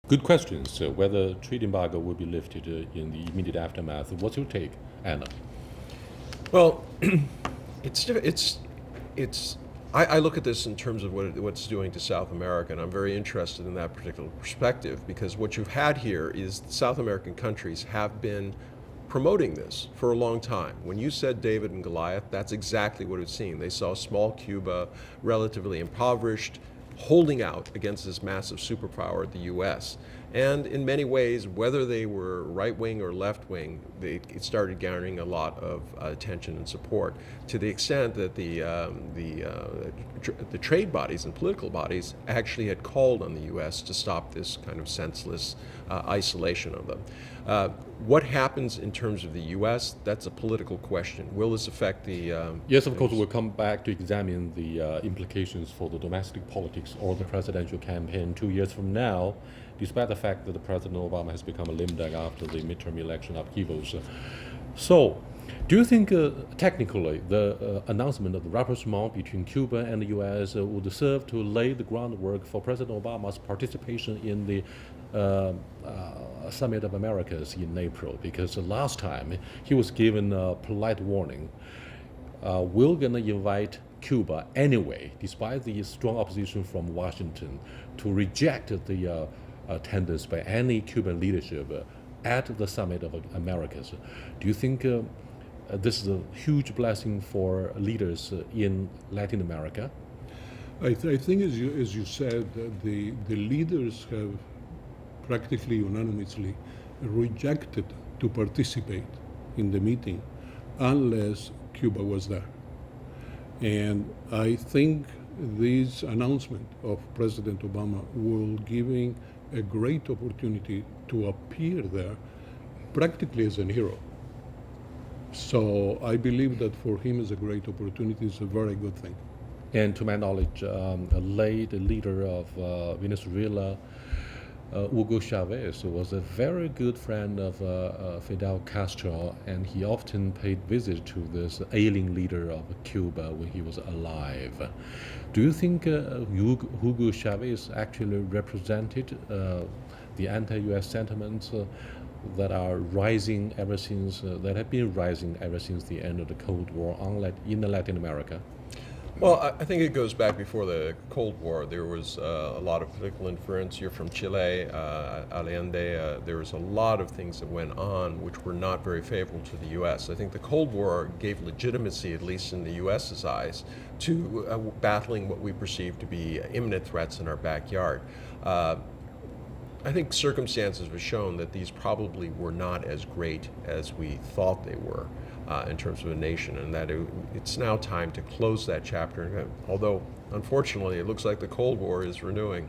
Good questions. Whether trade embargo will be lifted in the immediate aftermath. What's your take, Anna? Well, it's. I look at this in terms of what it's doing to South America, and I'm very interested in that particular perspective because what you've had here is South American countries have been promoting this for a long time. When you said David and Goliath, that's exactly what it's seen. They saw small Cuba, relatively impoverished, holding out against this massive superpower, the U.S. And in many ways, whether they were right wing or left wing, it started garnering a lot of attention and support to the extent that the trade bodies and political bodies actually had called on the U.S. to stop this kind of senseless isolation of them. What happens in terms of the U.S., that's a political question. Will this affect the... Yes, of course, we'll come back to examine the implications for the domestic politics or the presidential campaign 2 years from now, despite the fact that the President Obama has become a lame duck after the midterm election upheavals. So, do you think technically the announcement of the rapprochement between Cuba and the U.S. Would serve to lay the groundwork for President Obama's participation in the Summit of Americas in April? Because the last time he was given a polite warning, we're going to invite Cuba anyway, despite the strong opposition from Washington, to reject the attendance by any Cuban leadership at the Summit of Americas. Do you think this is a huge blessing for leaders in Latin America? I think, as you said, the leaders have practically unanimously rejected to participate in the meeting unless Cuba was there. And I think this announcement of President Obama will giving a great opportunity to appear there practically as a hero. So I believe that for him is a great opportunity, it's a very good thing. And to my knowledge, a late leader of Venezuela, Hugo Chavez, was a very good friend of Fidel Castro, and he often paid visit to this ailing leader of Cuba when he was alive. Do you think Hugo Chavez actually represented the anti-U.S. sentiments that are rising ever since, that have been rising ever since the end of the Cold War in Latin America? Well, I think it goes back before the Cold War. There was a lot of political interference. You're from Chile, Allende. There was a lot of things that went on which were not very favorable to the U.S. I think the Cold War gave legitimacy, at least in the U.S.'s eyes, to battling what we perceive to be imminent threats in our backyard. I think circumstances have shown that these probably were not as great as we thought they were in terms of a nation, and that it's now time to close that chapter, although unfortunately it looks like the Cold War is renewing.